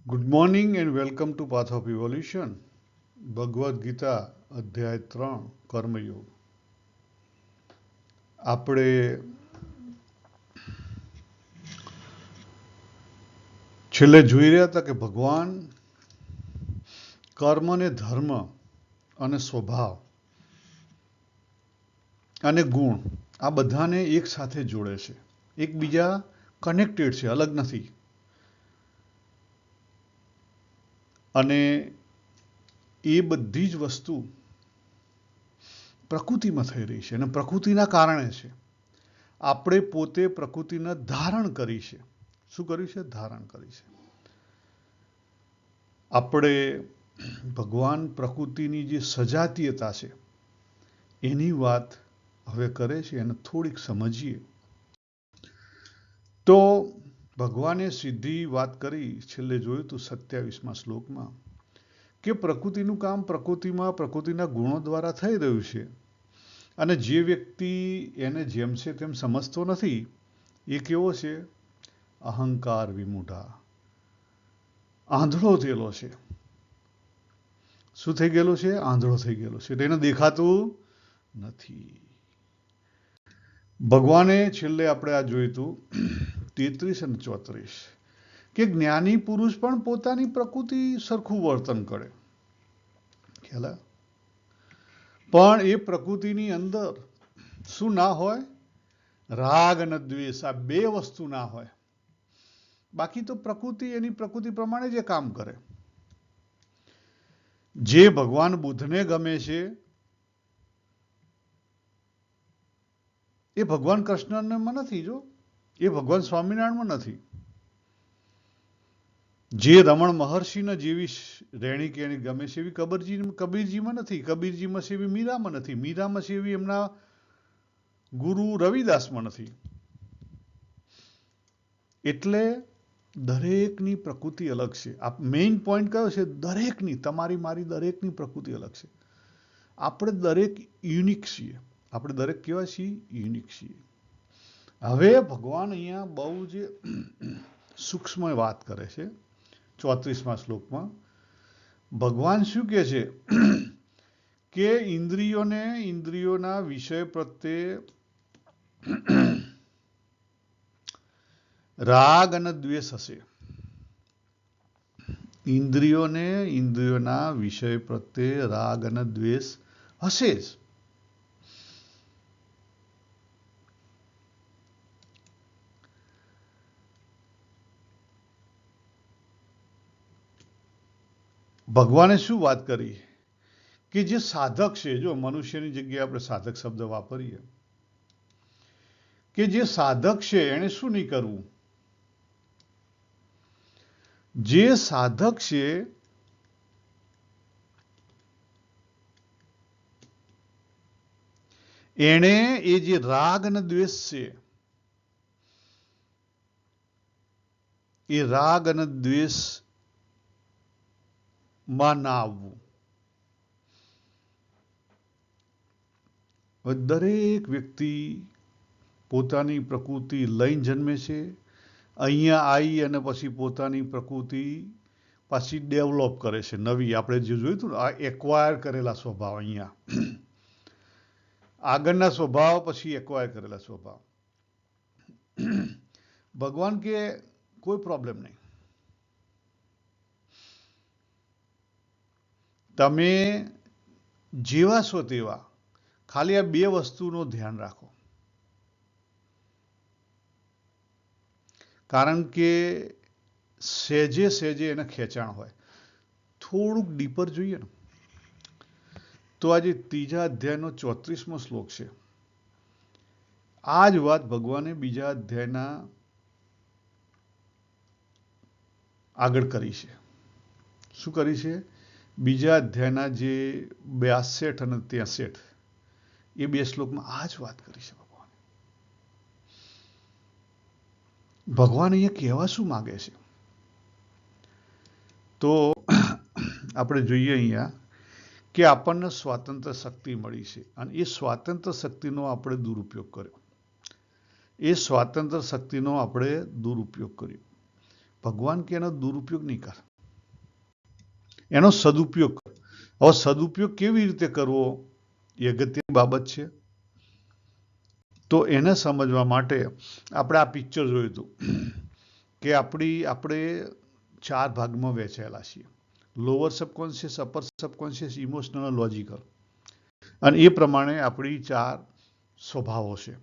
Good morning and welcome to path of evolution. Bhagavad Gita અધ્યાય 3 કર્મયોગ. આપણે છેલ્લે જોઈ રહ્યા હતા કે ભગવાન કર્મ અને ધર્મ અને સ્વભાવ અને ગુણ આ બધાને એક સાથે જોડે છે. એકબીજા કનેક્ટેડ છે, અલગ નથી. અને એ બધી જ વસ્તુ પ્રકૃતિમાં થઈ રહી છે અને પ્રકૃતિના કારણે છે. આપણે પોતે પ્રકૃતિને ધારણ કરી છે. શું કર્યું છે? ધારણ કરી છે. આપણે ભગવાન પ્રકૃતિની જે સજાતીયતા છે એની વાત હવે કરે છે અને થોડીક સમજીએ. તો ભગવાને સીધી વાત કરી, છેલ્લે જોયું હતું 27મા શ્લોકમાં, કે પ્રકૃતિનું કામ પ્રકૃતિમાં પ્રકૃતિના ગુણો દ્વારા થઈ રહ્યું છે. અને જે વ્યક્તિ એને જેમ છે તેમ સમજતો નથી એ કેવો છે? અહંકાર વિમૂઢા, આંધળો થયેલો છે. શું થઈ ગયેલો છે? આંધળો થઈ ગયેલો છે. એને દેખાતું નથી. ભગવાને છેલ્લે આપણે આ જોયું હતું 33 અને 34 કે જ્ઞાની પુરુષ પણ પોતાની પ્રકૃતિ સરખું વર્તન કરે. ખ્યાલ? પણ એ પ્રકૃતિની અંદર શું ના હોય? રાગ અને દ્વેષ, આ બે વસ્તુ ના હોય. બાકી તો પ્રકૃતિ એની પ્રકૃતિ પ્રમાણે જે કામ કરે. જે ભગવાન બુદ્ધને ગમે છે એ ભગવાન કૃષ્ણમાં નથી. જો એ ભગવાન સ્વામિનારાયણમાં નથી. જે રમણ મહર્ષિને જેવી રહેણી કહેણી ગમે છે એવી કબીરજીમાં નથી. કબીરજીમાં છે એવી મીરામાં નથી. મીરામાં છે એવી એમના ગુરુ રવિદાસમાં નથી. એટલે દરેકની પ્રકૃતિ અલગ છે. આ મેઇન પોઈન્ટ કયો છે? દરેકની, તમારી મારી દરેકની પ્રકૃતિ અલગ છે. આપણે દરેક યુનિક છીએ. આપણે દરેક કેવા છીએ? યુનિક છીએ. હવે ભગવાન અહીંયા બહુ જ સૂક્ષ્મ વાત કરે છે. 34મા શ્લોકમાં ભગવાન શું કહે છે? કે ઇન્દ્રિયોના વિષય પ્રત્યે રાગ અને દ્વેષ હશે. ઇન્દ્રિયોના વિષય પ્રત્યે રાગ અને દ્વેષ હશે જ. ભગવાને શું વાત કરી? કે જે સાધક છે, જો મનુષ્યની જગ્યાએ આપણે સાધક શબ્દ વાપરીએ, કે જે સાધક છે એને શું નહીં કરવું? જે સાધક છે એને એ જે રાગ અને દ્વેષ છે એ રાગ અને દ્વેષ માં ના આવવું. દરેક વ્યક્તિ પોતાની પ્રકૃતિ લઈને જન્મે છે. અહીંયા આવી અને પછી પોતાની પ્રકૃતિ પાછી ડેવલપ કરે છે, નવી. આપણે જે જોયું હતું ને, આ એક્વાયર કરેલા સ્વભાવ. અહીંયા આગળના સ્વભાવ, પછી એક્વાયર કરેલા સ્વભાવ. ભગવાન કે કોઈ પ્રોબ્લેમ નહીં. તમે જેવા છો તેવા, ખાલી આ બે વસ્તુનું ધ્યાન રાખો. કારણ કે સહેજે સહેજે એને ખેંચાણ હોય. થોડુંક ડીપર જોઈએ ને તો આજે 3જા અધ્યાયનો 34મો શ્લોક છે. આ જ વાત ભગવાને બીજા અધ્યાયના આગળ કરી છે. શું કરી છે? બીજા અધ્યાયના જે 62 અને 63 એ બે શ્લોકમાં આ જ વાત કરી છે. ભગવાન અહીંયા કહેવા શું માગે છે? તો આપણે જોઈએ અહીંયા કે આપણને સ્વાતંત્ર્ય શક્તિ મળી છે અને એ સ્વાતંત્ર્ય શક્તિનો આપણે દુરુપયોગ કર્યો. ભગવાન કે એનો દુરુપયોગ નહીં કર. એનો સદુપયોગ. હવે સદુપયોગ કેવી રીતે કરવો એ અગત્યની બાબત છે. તો એને સમજવા માટે આપણે આ પિક્ચર જોયું હતું કે આપણે 4 ભાગમાં વહેંચાયેલા છીએ: lower subconscious, upper subconscious, emotional અને લોજિકલ. અને એ પ્રમાણે આપણી 4 સ્વભાવો છે: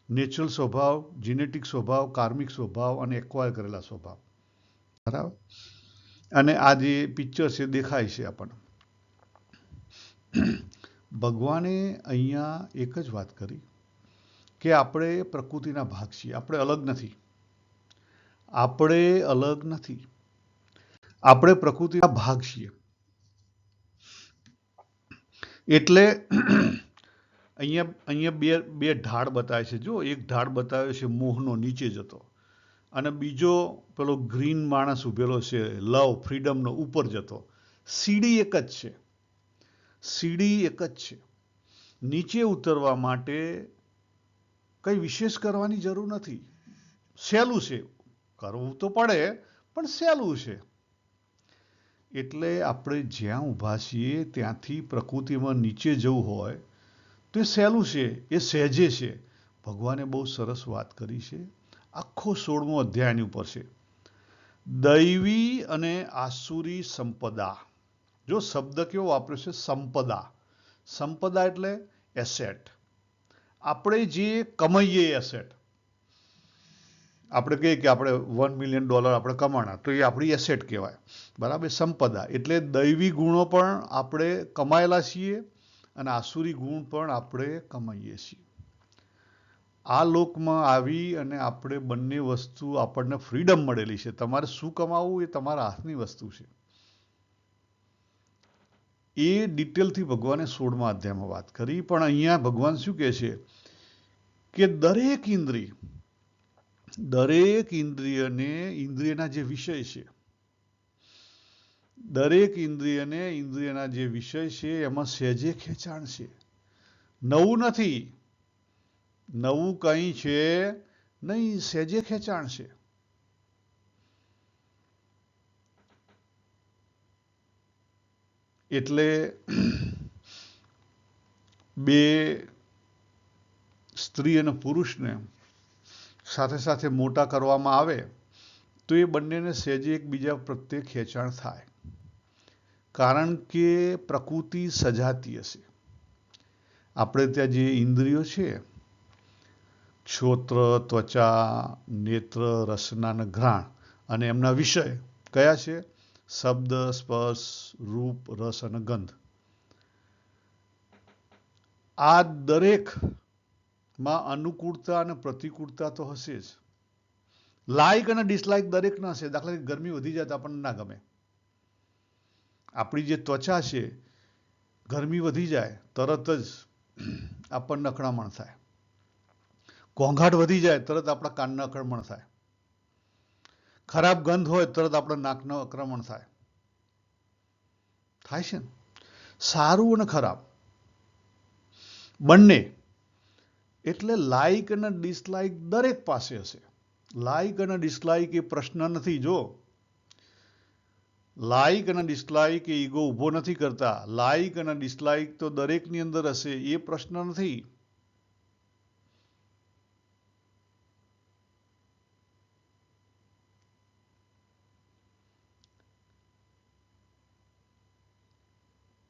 નેચરલ સ્વભાવ, જીનેટિક સ્વભાવ, કાર્મિક સ્વભાવ અને એક્વાયર કરેલા સ્વભાવ. બરાબર. અને આ જે પિક્ચર છે દેખાય છે આપણને. ભગવાને અહીંયા એક જ વાત કરી કે આપણે પ્રકૃતિના ભાગ છીએ, આપણે અલગ નથી. આપણે અલગ નથી, આપણે પ્રકૃતિના ભાગ છીએ. એટલે અહીંયા બે ઢાળ બતાવે છે. જો એક ઢાળ બતાવે છે મોહનો, નીચે જતો, અને બીજો પેલો ગ્રીન માણસ ઉભેલો છે લવ, ફ્રીડમનો, ઉપર જતો. સીડી એક જ છે, સીડી એક જ છે. નીચે ઉતરવા માટે કંઈ વિશેષ કરવાની જરૂર નથી. સહેલું છે, કરવું તો પડે પણ સહેલું છે. એટલે આપણે જ્યાં ઊભા છીએ ત્યાંથી પ્રકૃતિમાં નીચે જવું હોય તો એ સહેલું છે, એ સહેજે છે. ભગવાને બહુ સરસ વાત કરી છે. આખો 16મો અધ્યાયની ઉપર છે. દૈવી અને આસુરી સંપદા. જો શબ્દ કેવો વાપર્યો છે? સંપદા. સંપદા એટલે એસેટ. આપણે જે કમાઈએ એસેટ. આપણે કહીએ કે આપણે $1 મિલિયન આપણે કમાણા, તો એ આપણી એસેટ કહેવાય. બરાબર. સંપદા એટલે દૈવી ગુણો પણ આપણે કમાયેલા છીએ અને આસુરી ગુણ પણ આપણે કમાઈએ છીએ. આ લોકમાં આવી અને આપણે બંને વસ્તુ, આપણને ફ્રીડમ મળેલી છે. તમારે શું કમાવવું એ તમારા હાથની વસ્તુ છે. એ ડિટેલથી ભગવાને 16મા અધ્યાયમાં વાત કરી. પણ અહીંયા ભગવાન શું કહે છે કે દરેક ઇન્દ્રિયને, ઇન્દ્રિયના જે વિષય છે, દરેક ઇન્દ્રિયને ઇન્દ્રિયના જે વિષય છે એમાં સહેજે ખેંચાણ છે. નવું નથી, નવું કંઈ છે નહીં, સહેજે ખેંચાણ છે. એટલે બે સ્ત્રી અને પુરુષને સાથે સાથે મોટા કરવામાં આવે તો એ બંનેને સહેજે એકબીજા પ્રત્યે ખેંચાણ થાય. કારણ કે પ્રકૃતિ સજાતી હશે. આપણે ત્યાં જે ઇન્દ્રિયો છે, શ્રોત્ર, ત્વચા, નેત્ર, રસના અને ઘ્રાણ, અને એમના વિષય કયા છે? શબ્દ, સ્પર્શ, રૂપ, રસ અને ગંધ. આ દરેકમાં અનુકૂળતા અને પ્રતિકૂળતા તો હશે જ. લાઈક અને ડિસલાઈક દરેકના હશે. દાખલા તરીકે ગરમી વધી જાય તો આપણને ના ગમે. આપણી જે ત્વચા છે, ગરમી વધી જાય તરત જ આપણને અકળામણ થાય. ઘોંઘાટ વધી જાય તરત આપણા કાનના અકળામણ થાય. ખરાબ ગંધ હોય તરત આપણા નાકનું આક્રમણ થાય. થાય છે ને? સારું અને ખરાબ બંને. એટલે લાઈક અને ડિસલાઈક દરેક પાસે હશે. લાઈક અને ડિસલાઈક એ પ્રશ્ન નથી. જો લાઈક અને ડિસલાઈક એ ઈગો ઊભો નથી કરતા. લાઈક અને ડિસલાઈક તો દરેકની અંદર હશે, એ પ્રશ્ન નથી.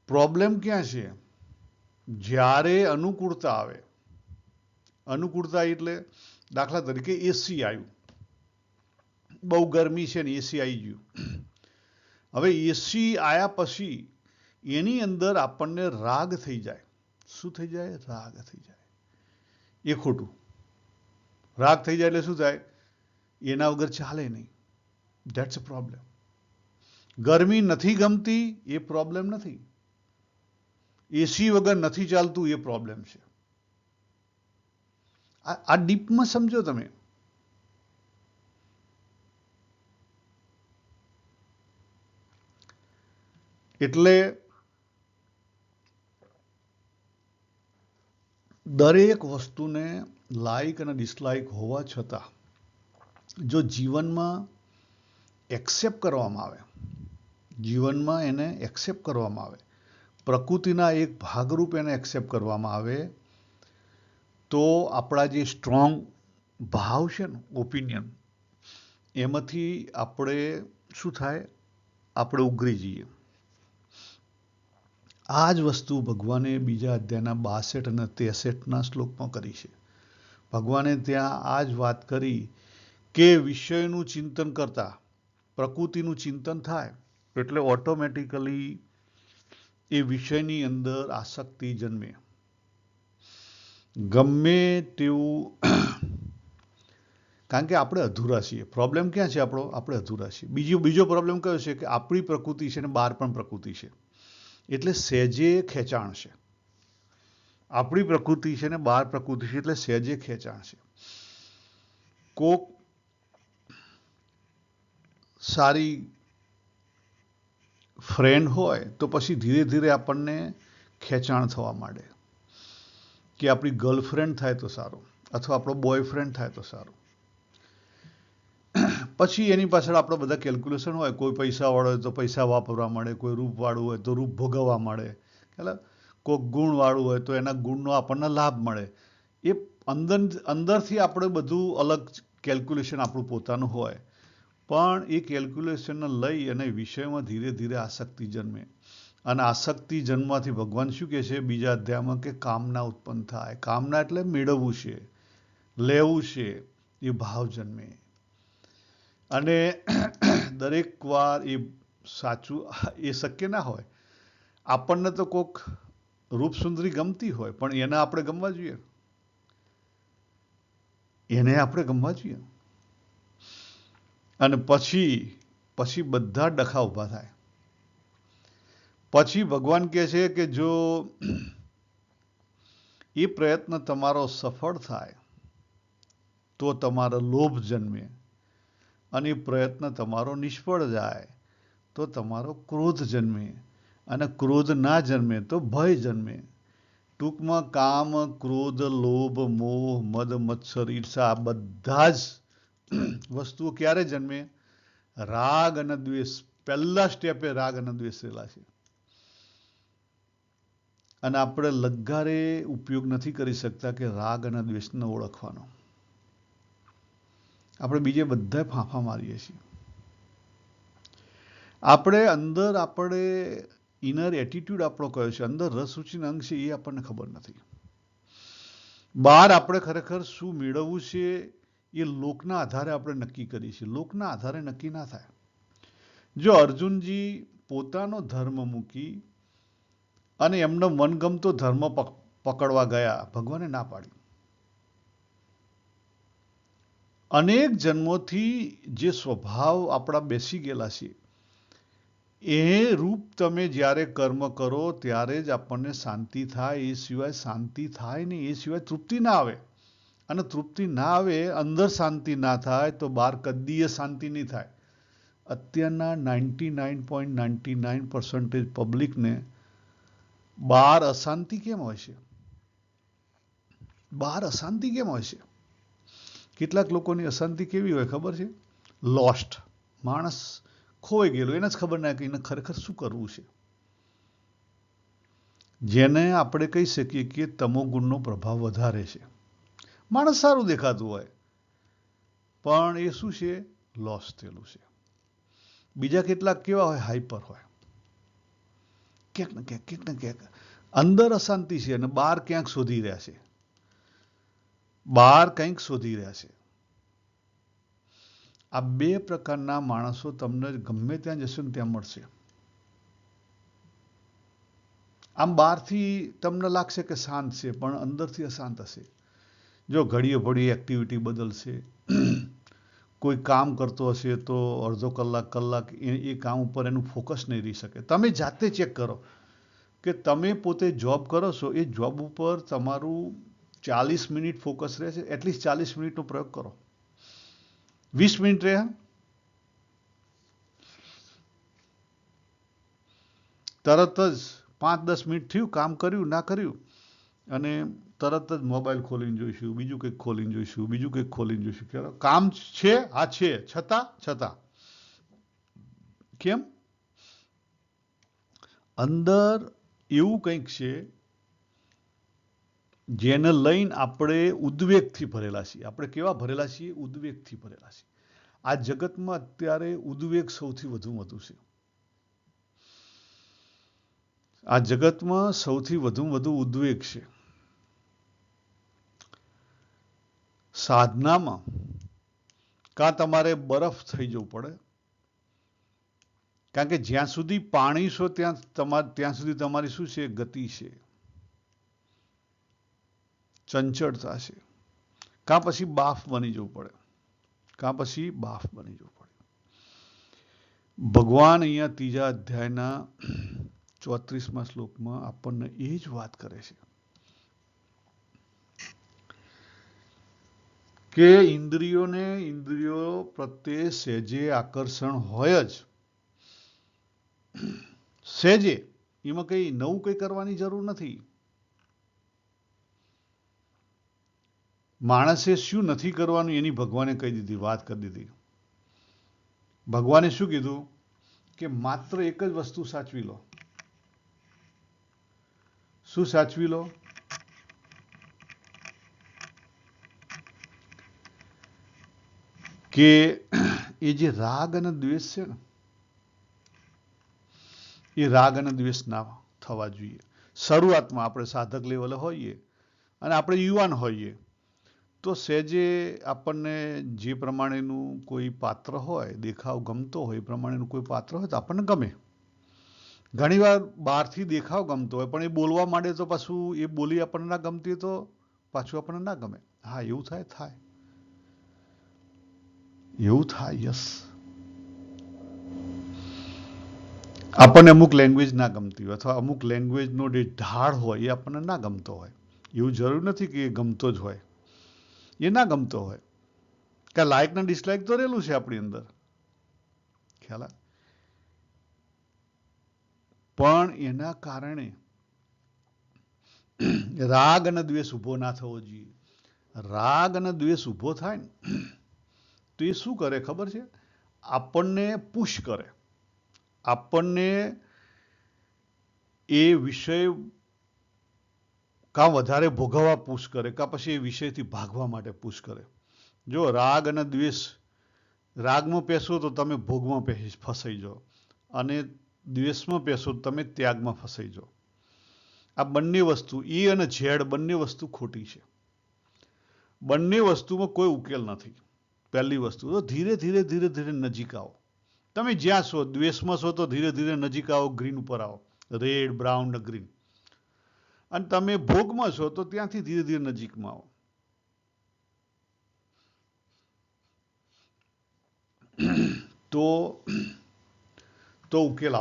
પ્રોબ્લેમ ક્યાં છે? જ્યારે અનુકૂળતા આવે. અનુકૂળતા એટલે દાખલા તરીકે એસી આવ્યું, બહુ ગરમી છે ને એસી આવી ગયું. હવે એસી આવ્યા પછી એની અંદર આપણને રાગ થઈ જાય. શું થઈ જાય? રાગ થઈ જાય. એ ખોટું. રાગ થઈ જાય એટલે શું થાય? એના વગર ચાલે નહીં. That's a problem. ગરમી નથી ગમતી એ પ્રોબ્લેમ નથી. એસી વગર નથી ચાલતું એ પ્રોબ્લેમ છે. આ ડીપમાં સમજો તમે. એટલે દરેક વસ્તુને લાઈક અને ડિસલાઈક હોવા છતાં જો જીવનમાં એક્સેપ્ટ કરવામાં આવે, જીવનમાં એને એક્સેપ્ટ કરવામાં આવે, પ્રકૃતિના એક ભાગરૂપ એને એક્સેપ્ટ કરવામાં આવે, તો આપણા જે સ્ટ્રોંગ ભાવ છે ને, ઓપિનિયન, એમાંથી આપણે શું થાય, આપણે ઉઘરી જઈએ. આ જ વસ્તુ ભગવાને બીજા અધ્યાયના 62 અને 63ના શ્લોકમાં કરી છે. ભગવાને ત્યાં આ જ વાત કરી કે વિષયનું ચિંતન કરતા પ્રકૃતિનું ચિંતન થાય એટલે ઓટોમેટિકલી એ વિષયની અંદર આસક્તિ જન્મે. ગમે તેવું કારણ કે આપણે અધૂરા છીએ. પ્રોબ્લેમ ક્યાં છે આપણો? આપણે અધૂરા છીએ. બીજો પ્રોબ્લેમ કયો છે કે આપણી પ્રકૃતિ છે ને બહાર પણ પ્રકૃતિ છે, એટલે સહેજે ખેંચાણ છે. આપણી પ્રકૃતિ છે ને બહાર પ્રકૃતિ છે, એટલે સહેજે ખેંચાણ છે. કોક સારી ફ્રેન્ડ હોય તો પછી ધીરે ધીરે આપણને ખેંચાણ થવા માંડે કે આપણી ગર્લફ્રેન્ડ થાય તો સારું, અથવા આપણો બોયફ્રેન્ડ થાય તો સારું. પછી એની પાછળ આપણે બધા કેલ્ક્યુલેશન હોય. કોઈ પૈસાવાળો હોય તો પૈસા વાપરવા મળે, કોઈ રૂપવાળું હોય તો રૂપ ભોગવવા મળે, એટલે કોઈક ગુણવાળું હોય તો એના ગુણનો આપણને લાભ મળે. એ અંદરથી આપણે બધું અલગ કેલ્ક્યુલેશન આપણું પોતાનું હોય, પણ એ કેલ્ક્યુલેશનને લઈ અને વિષયમાં ધીરે ધીરે આસક્તિ જન્મે. અને આસક્તિ જન્મવાથી ભગવાન શું કહે છે બીજા અધ્યાયમાં, કે કામના ઉત્પન્ન થાય. કામના એટલે મેળવવું છે, લેવું છે, એ ભાવ જન્મે. અને દરેક વાર એ સાચું એ શક્ય ના હોય. આપણને તો કોક રૂપસુંદરી ગમતી હોય, પણ એને આપણે ગમવા જોઈએ, એને આપણે ગમવા જોઈએ. અને પછી બધા ડખા ઊભા થાય. પછી ભગવાન કહે છે કે જો એ પ્રયત્ન તમારો સફળ થાય તો તમારો લોભ જન્મે, અને એ પ્રયત્ન તમારો નિષ્ફળ જાય તો તમારો ક્રોધ જન્મે, અને ક્રોધ ના જન્મે તો ભય જન્મે. ટૂંકમાં કામ, ક્રોધ, લોભ, મોહ, મદ, મત્સર, ઈર્ષા બધા જ વસ્તુઓ ક્યારે જન્મે? રાગ અને દ્વેષ. પહેલા સ્ટેપે રાગ અને દ્વેષ રહેલા છે. અને આપણે લગારે ઉપયોગ નથી કરી શકતા કે રાગ અને દ્વેષને ઓળખવાનો. આપણે બીજે બધા ફાંફા મારીએ છીએ. આપણે ઇનર એટીટ્યુડ આપણો કયો છે, અંદર રસ રુચિના અંગ છે, એ આપણને ખબર નથી. બહાર આપણે ખરેખર શું મેળવવું છે એ લોકના આધારે આપણે નક્કી કરીએ છીએ. લોકના આધારે નક્કી ના થાય. જો અર્જુનજી પોતાનો ધર્મ મૂકી અને એમનો મનગમતો ધર્મ પકડવા ગયા, ભગવાને ના પાડી. અનેક જન્મોથી જે સ્વભાવ આપણા બેસી ગયેલા છે, એ રૂપ તમે જ્યારે કર્મ કરો ત્યારે જ આપણને શાંતિ થાય. એ સિવાય શાંતિ થાય નહીં, એ સિવાય તૃપ્તિ ના આવે. અને તૃપ્તિ ના આવે, અંદર શાંતિ ના થાય તો બહાર કદીય શાંતિ નહીં થાય. અત્યારના 99.99% પબ્લિકને બહાર અશાંતિ કેમ હોય છે? બહાર અશાંતિ કેમ હોય છે? કેટલાક લોકોની અશાંતિ કેવી હોય ખબર છે? લોસ્ટ. માણસ ખોવાઈ ગયેલો, એને જ ખબર ના કે એને ખરેખર શું કરવું છે. જેને આપણે કહી શકીએ કે તમોગુણનો પ્રભાવ વધારે છે. માણસ સારું દેખાતું હોય, પણ એ શું છે? લોસ થયેલું છે. બીજા કેટલાક કેવા હોય? હાઈપર હોય. ક્યાંક ને ક્યાંક અંદર અશાંતિ છે અને બહાર ક્યાંક શોધી રહ્યા છે. બહાર કંઈક શોધી રહ્યા છે. આ બે પ્રકારના માણસો તમને ગમે ત્યાં જશો ને ત્યાં મળશે. આમ બહારથી તમને લાગશે કે શાંત છે, પણ અંદરથી અશાંત હશે. જો ઘડીએ ઘડીએ એક્ટિવિટી બદલશે. કોઈ કામ કરતો હશે તો અડધો કલાક એ કામ ઉપર એનું ફોકસ નહીં રહી શકે. તમે જાતે ચેક કરો કે તમે પોતે જોબ કરો છો, એ જોબ ઉપર તમારું 40 મિનિટ ફોકસ રહે છે. એટલીસ્ટ 40 મિનિટનો પ્રયોગ કરો. 20 મિનિટ રહ્યા, તરત જ 5-10 મિનિટ થયું, કામ કર્યું ના કર્યું, અને તરત જ મોબાઈલ ખોલીને જોઈશું, બીજું કંઈક ખોલીને જોઈશું, બીજું કંઈક ખોલીને જોઈશું. કામ છે, હા છે, છતાં કેમ? અંદર એવું કંઈક છે જેને લઈને આપણે ઉદ્વેગથી ભરેલા છીએ. આપણે કેવા ભરેલા છીએ? ઉદ્વેગથી ભરેલા છીએ. આ જગતમાં અત્યારે ઉદ્વેગ સૌથી વધુ છે. આ જગતમાં સૌથી વધુ ઉદ્વેગ છે. સાધનામાં કાં તમારે બરફ થઈ જવું પડે, કારણ કે જ્યાં સુધી પાણી છો ત્યાં સુધી તમારી શું છે? ગતિ છે, ચંચળતા છે. કાં પછી બાફ બની જવું પડે. ભગવાન અહીંયા 3 અધ્યાયના 34મા શ્લોકમાં આપણને એ જ વાત કરે છે કે ઇન્દ્રિયો પ્રત્યે સહેજે આકર્ષણ હોય જ. સહેજે, એમાં કઈ નવું કઈ કરવાની જરૂર નથી. માણસે શું નથી કરવાનું એની ભગવાને કહી દીધી, વાત કરી દીધી. ભગવાને શું કીધું કે માત્ર એક જ વસ્તુ સાચવી લો. શું સાચવી લો? કે એ જે રાગ અને દ્વેષ છે ને, એ રાગ અને દ્વેષ ના થવા જોઈએ. શરૂઆતમાં આપણે સાધક લેવલે હોઈએ અને આપણે યુવાન હોઈએ તો સહેજે આપણને જે પ્રમાણેનું કોઈ પાત્ર હોય, દેખાવ ગમતો હોય, એ પ્રમાણેનું કોઈ પાત્ર હોય તો આપણને ગમે. ઘણીવાર બહારથી દેખાવ ગમતો હોય પણ એ બોલવા માંડે તો પાછું એ બોલી આપણને ના ગમતી હોય તો પાછું આપણને ના ગમે. હા, એવું થાય. યસ. આપણને અમુક લેંગ્વેજ ના ગમતી હોય અથવા અમુક લેંગ્વેજનો જે ઢાળ હોય એ આપણને ના ગમતો હોય. એવું જરૂર નથી કે એ ગમતો જ હોય. એ ના ગમતો હોય કે લાઇક ને ડિસલાઇક તો રહેલું છે આપણી અંદર, ખ્યાલ આવે? પણ એના કારણે રાગ અને દ્વેષ ઉભો ના થવો જોઈએ. રાગ અને દ્વેષ ઉભો થાય ને તો એ શું કરે ખબર છે? આપણને પુશ કરે. આપણને એ વિષય કાં વધારે ભોગવવા પુશ કરે, કાં પછી એ વિષયથી ભાગવા માટે પુશ કરે. જો રાગ અને દ્વેષ, રાગમાં પેશો તો તમે ભોગમાં ફસાઈ જાઓ અને દ્વેષમાં પેશો તો તમે ત્યાગમાં ફસાઈ જાઓ. આ બંને વસ્તુ, એ અને ઝેડ, બંને વસ્તુ ખોટી છે. બંને વસ્તુમાં કોઈ ઉકેલ નથી. પહેલી વસ્તુ તો ધીરે ધીરે નજીક આવો. તમે જ્યાં છો, દ્વેષમાં છો તો ધીરે ધીરે નજીક આવો, ગ્રીન ઉપર આવો, રેડ, બ્રાઉન ને ગ્રીન. અને તમે ભોગમાં છો તો ત્યાંથી ધીરે ધીરે નજીકમાં આવો. તો ઉકેલ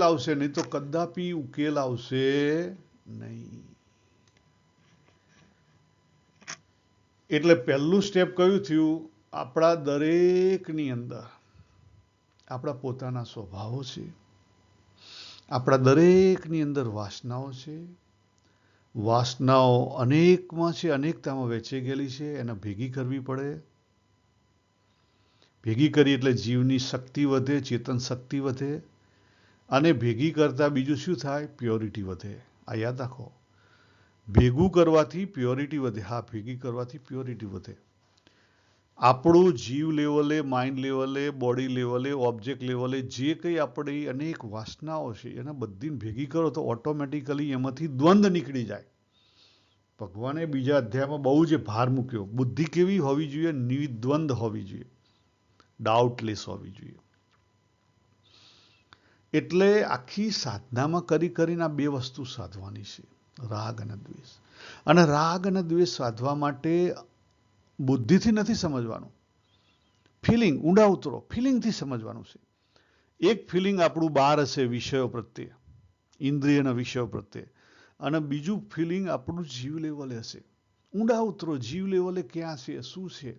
આવશે. નહીં તો કદાપી ઉકેલ આવશે નહીં. એટલે પહેલું સ્ટેપ કયું થયું? આપણા દરેકની અંદર આપણા પોતાના સ્વભાવો છે. આપણા દરેકની અંદર વાસનાઓ છે. વાસનાઓ અનેકમાં છે, અનેકતામાં વહેંચાઈ ગયેલી છે. એને ભેગી કરવી પડે. ભેગી કરી એટલે જીવની શક્તિ વધે, ચેતન શક્તિ વધે. અને ભેગી કરતા બીજું શું થાય? પ્યોરિટી વધે. આ યાદ રાખો. ભેગું કરવાથી પ્યોરિટી વધે. હા, ભેગી કરવાથી પ્યોરિટી વધે. આપણું જીવ લેવલે, માઇન્ડ લેવલે, બોડી લેવલે, ઓબ્જેક્ટ લેવલે જે કંઈ આપણી અનેક વાસનાઓ છે એને બધીને ભેગી કરો તો ઓટોમેટિકલી એમાંથી દ્વંદ નીકળી જાય. ભગવાને બીજા અધ્યાયમાં બહુ જ ભાર મૂક્યો. બુદ્ધિ કેવી હોવી જોઈએ? નિર્દ્વંદ હોવી જોઈએ, ડાઉટલેસ હોવી જોઈએ. એટલે આખી સાધનામાં કરીને આ બે વસ્તુ સાધવાની છે, રાગ અને દ્વેષ. અને રાગ અને દ્વેષ સાધવા માટે બુદ્ધિથી નથી સમજવાનું. ફિલિંગ, ઊંડા ઉતરો, ફિલિંગથી સમજવાનું છે. એક ફિલિંગ આપણું બહાર હશે વિષયો પ્રત્યે, ઇન્દ્રિયના વિષયો પ્રત્યે, અને બીજું ફિલિંગ આપણું જીવ લેવલે હશે. ઊંડા ઉતરો, જીવ લેવલે ક્યાં છે, શું છે.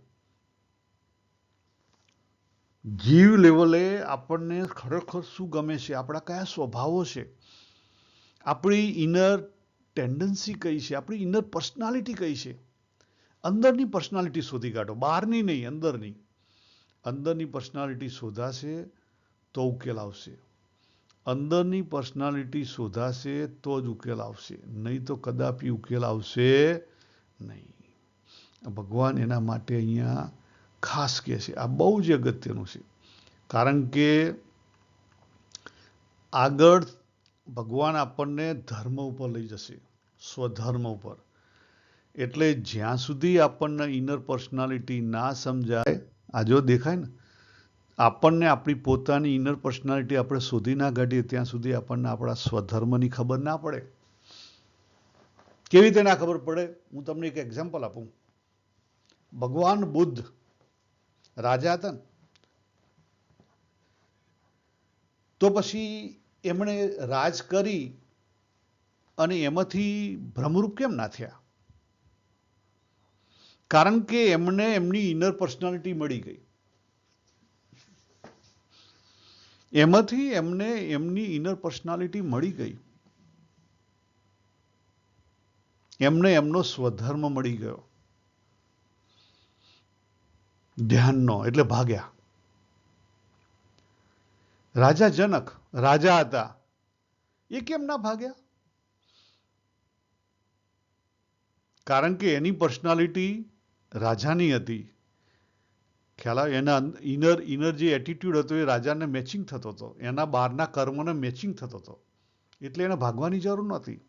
જીવ લેવલે આપણને ખરેખર શું ગમે છે, આપણા કયા સ્વભાવો છે, આપણી ઇનર ટેન્ડન્સી કઈ છે, આપણી ઇનર પર્સનાલિટી કઈ છે. અંદરની પર્સનાલિટી શોધી કાઢો, બહારની નહીં, અંદરની. અંદરની પર્સનાલિટી શોધાશે તો ઉકેલ આવશે. અંદરની પર્સનાલિટી શોધાશે તો જ ઉકેલ આવશે, નહીં તો કદાપી ઉકેલ આવશે નહીં. ભગવાન એના માટે અહીંયા ખાસ કહે છે. આ બહુ જ અગત્યનું છે, કારણ કે આગળ ભગવાન આપણને ધર્મ ઉપર લઈ જશે, સ્વધર્મ ઉપર. એટલે જ્યાં સુધી આપણને ઇનર પર્સનાલિટી ના સમજાય, આ જો દેખાય ને, આપણને આપણી પોતાની ઇનર પર્સનાલિટી આપણે શોધી ના કાઢીએ ત્યાં સુધી આપણને આપણા સ્વધર્મની ખબર ના પડે. કેવી રીતે ના ખબર પડે? હું તમને એક એક્ઝામ્પલ આપું. ભગવાન બુદ્ધ રાજા હતા ને, તો પછી એમણે રાજ કરી અને એમાંથી ભ્રમરૂપ કેમ ના થયા? કારણ કે એમને એમની ઇનર પર્સનાલિટી મળી ગઈ. એમાંથી એમને એમની ઇનર પર્સનાલિટી મળી ગઈ. એમને એમનો સ્વધર્મ મળી ગયો, ધ્યાનનો. એટલે ભાગ્યા. રાજા જનક રાજા હતા, એ કેમ ના ભાગ્યા? કારણ કે એની પર્સનાલિટી રાજાની હતી. ખ્યાલ આવે? એના ઇનર જે એટીટ્યુડ હતો એ રાજાને મેચિંગ થતો હતો, એના બહારના કર્મને મેચિંગ થતો હતો. એટલે એને ભાગવાની જરૂર નહોતી.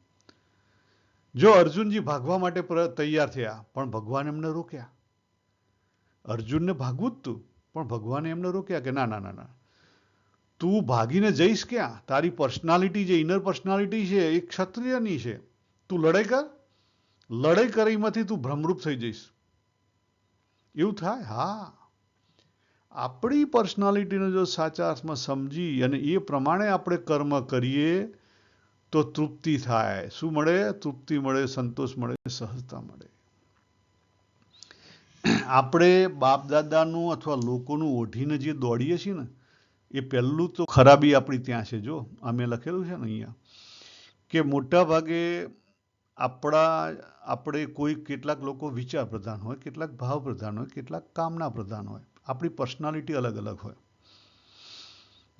જો અર્જુનજી ભાગવા માટે તૈયાર થયા, પણ ભગવાન એમને રોક્યા. અર્જુનને ભાગવું જ હતું, પણ ભગવાને એમને રોક્યા કે ના ના ના ના, તું ભાગીને જઈશ ક્યાં? તારી પર્સનાલિટી જે ઇનર પર્સનાલિટી છે એ ક્ષત્રિયની છે. તું લડાઈ કર, લડાઈ કરીમાંથી તું ભ્રમરૂપ થઈ જઈશ. એવું થાય? હા. આપણી પર્સનાલિટીને જો સાચા અર્થમાં સમજી અને એ પ્રમાણે આપણે કર્મ કરીએ તો તૃપ્તિ થાય. શું મળે? તૃપ્તિ મળે, સંતોષ મળે, સહજતા મળે. આપણે બાપ દાદાનું અથવા લોકોનું ઓઢીને જે દોડીએ છીએ ને, એ પહેલું તો ખરાબી આપણી ત્યાં છે. જો અમે લખેલું છે ને અહીંયા કે મોટા ભાગે આપણે કેટલાક લોકો વિચાર પ્રધાન હોય, કેટલાક ભાવ પ્રધાન હોય, કેટલાક કામના પ્રધાન હોય. આપણી પર્સનાલિટી અલગ અલગ હોય.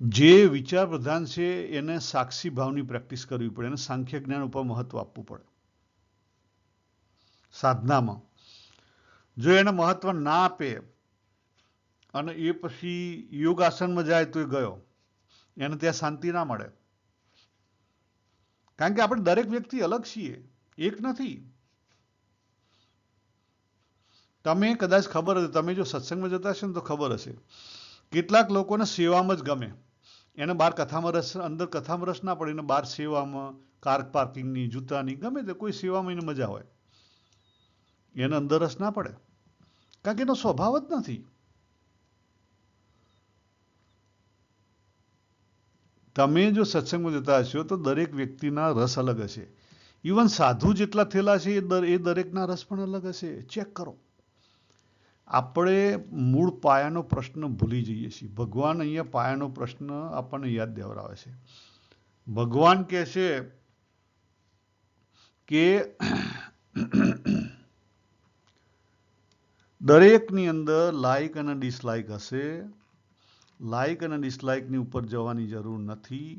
જે વિચાર પ્રધાન છે એને સાક્ષી ભાવની પ્રેક્ટિસ કરવી પડે, એને સાંખ્ય જ્ઞાન ઉપર મહત્વ આપવું પડે સાધનામાં. જો એને મહત્વ ના આપે અને એ પછી યોગાસનમાં જાય તો એ ગયો, એને ત્યાં શાંતિ ના મળે. કારણ કે આપણે દરેક વ્યક્તિ અલગ છીએ, એક નથી. તમે કદાચ ખબર હશે, તમે જો સત્સંગમાં જતા હશો ને તો ખબર હશે, કેટલાક લોકોને સેવામાં જ ગમે. એને બહાર કથામાં રસ, અંદર કથામાં રસ ના પડે, એને બહાર સેવામાં, કાર પાર્કિંગની, જૂતાની, ગમે તે કોઈ સેવામાં એને મજા હોય. એને અંદર રસ ના પડે, કારણ કે એનો સ્વભાવ જ નથી. તમે જો સત્સંગમાં જતા હશો તો દરેક વ્યક્તિના રસ અલગ હશે. ઇવન સાધુ જેટલા થયેલા છે એ દરેકના રસ પણ અલગ હશે. ચેક કરો. આપણે મૂળ પાયાનો પ્રશ્ન ભૂલી જઈએ છીએ. ભગવાન અહીંયા પાયાનો પ્રશ્ન આપણને યાદ દેવડાવે છે. ભગવાન કહે છે કે દરેકની અંદર લાઈક અને ડિસલાઈક હશે. લાઈક અને ડિસલાઈકની ઉપર જવાની જરૂર નથી.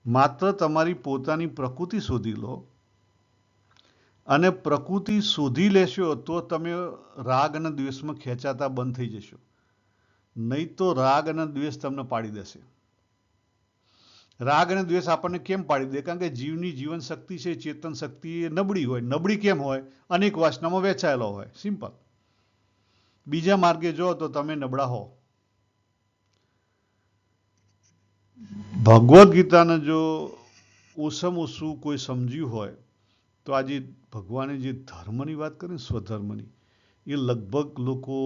માત્ર તમારી પોતાની પ્રકૃતિ શોધી લો, અને પ્રકૃતિ શોધી લેશો તો તમે રાગ અને દ્વેષમાં ખેંચાતા બંધ થઈ જશો. નહીં તો રાગ અને દ્વેષ તમને પાડી દેશે. રાગ અને દ્વેષ આપણને કેમ પાડી દે? કારણ કે જીવની જીવન શક્તિ છે, ચેતન શક્તિ એ નબળી હોય. નબળી કેમ હોય? અનેક વાસનામાં વહેંચાયેલો હોય. સિમ્પલ. બીજા માર્ગે જો તો તમે નબળા હો. ભગવદ્ ગીતાને જો ઓછામાં ઓછું કોઈ સમજ્યું હોય તો આજે ભગવાને જે ધર્મની વાત કરી, સ્વધર્મની, એ લગભગ લોકો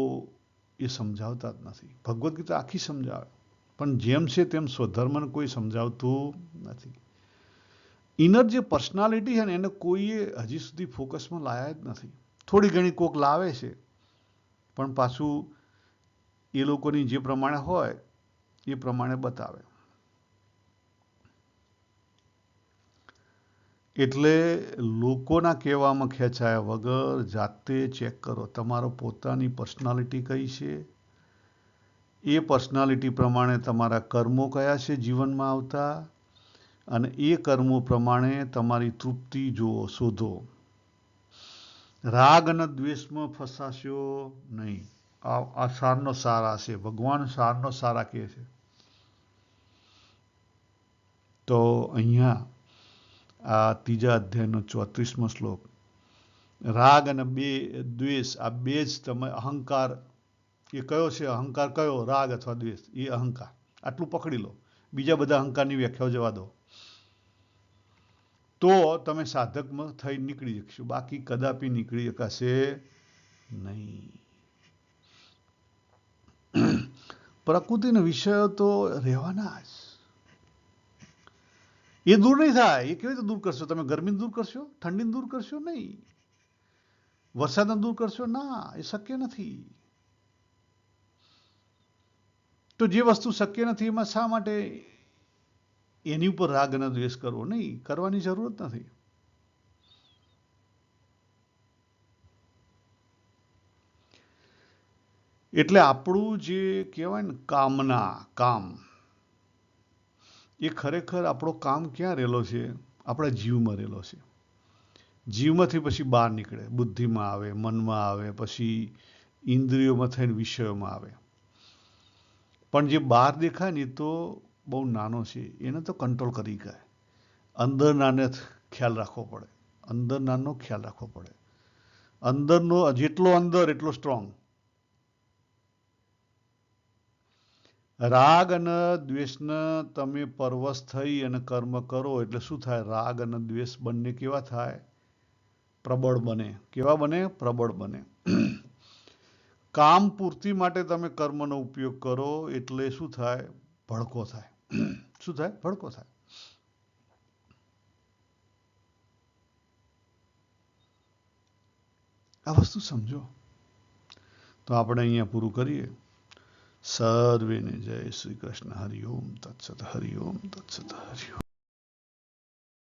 એ સમજાવતા જ નથી. ભગવદ્ ગીતા આખી સમજાવે, પણ જેમ છે તેમ સ્વધર્મને કોઈ સમજાવતું નથી. ઇનર જે પર્સનાલિટી છે ને એને કોઈએ હજી સુધી ફોકસમાં લાયા જ નથી. થોડી ઘણી કોક લાવે છે, પણ પાછું એ લોકોની જે પ્રમાણે હોય એ પ્રમાણે બતાવે. એટલે લોકોના કહેવામાં ખેંચાયા વગર જાતે ચેક કરો તમારો પોતાની પર્સનાલિટી કઈ છે એ પર્સનાલિટી પ્રમાણે તમારા કર્મો કયા છે જીવનમાં આવતા, અને એ કર્મો પ્રમાણે તમારી તૃપ્તિ જુઓ, શોધો. રાગ અને દ્વેષમાં ફસાશો નહીં. આ સારનો સારા છે. ભગવાન સારનો સારા કહે છે. તો અહીંયા આ 3જા અધ્યાયનો 34મો શ્લોક, રાગ અને દ્વેષ આ બે જ તમે અહંકાર, એ કયો છે અહંકાર, કયો રાગ અથવા દ્વેષ, એ અહંકાર. આટલું પકડી લો, બીજા બધા અહંકારની વ્યાખ્યાઓ જવા દો, તો તમે સાધકમાં થઈ નીકળી શકશો, બાકી કદાપી નીકળી શકાશે નહીં. પ્રકૃતિના વિષયો તો રહેવાના જ, એ દૂર નહીં થાય. એ કેવી રીતે દૂર કરશો તમે? ગરમીને દૂર કરશો? ઠંડીને દૂર કરશો? નહીં. વરસાદને દૂર કરશો? ના, એ શક્ય નથી. તો જે વસ્તુ શક્ય નથી એમાં શા માટે એની ઉપર રાગ અને દ્વેષ કરવો? નહીં, કરવાની જરૂર જ નથી. એટલે આપણું જે કહેવાય ને કામના, કામ, એ ખરેખર આપણો કામ ક્યાં રહેલો છે? આપણા જીવમાં રહેલો છે. જીવમાંથી પછી બહાર નીકળે, બુદ્ધિમાં આવે, મનમાં આવે, પછી ઇન્દ્રિયોમાં થઈને વિષયોમાં આવે. પણ જે બહાર દેખાય ને એ તો બહુ નાનો છે, એને તો કંટ્રોલ કરી શકાય. અંદર નાને ખ્યાલ રાખવો પડે, અંદર નાનો ખ્યાલ રાખવો પડે. અંદરનો જેટલો અંદર એટલો સ્ટ્રોંગ. રાગ અને દ્વેષને તમે પરવશ થઈ અને કર્મ કરો એટલે શું થાય? રાગ અને દ્વેષ બંને કેવા થાય? પ્રબળ બને. કેવા બને? પ્રબળ બને. કામ પૂર્તિ માટે તમે કર્મનો ઉપયોગ કરો એટલે શું થાય? ભડકો થાય. શું થાય? ભડકો થાય. આ વસ્તુ સમજો. તો આપણે અહીંયા પૂરું કરીએ. સર્વેને જય શ્રી કૃષ્ણ. હરિ ઓમ તત્સત. હરિ ઓમ તત્સત. હરિ ઓમ.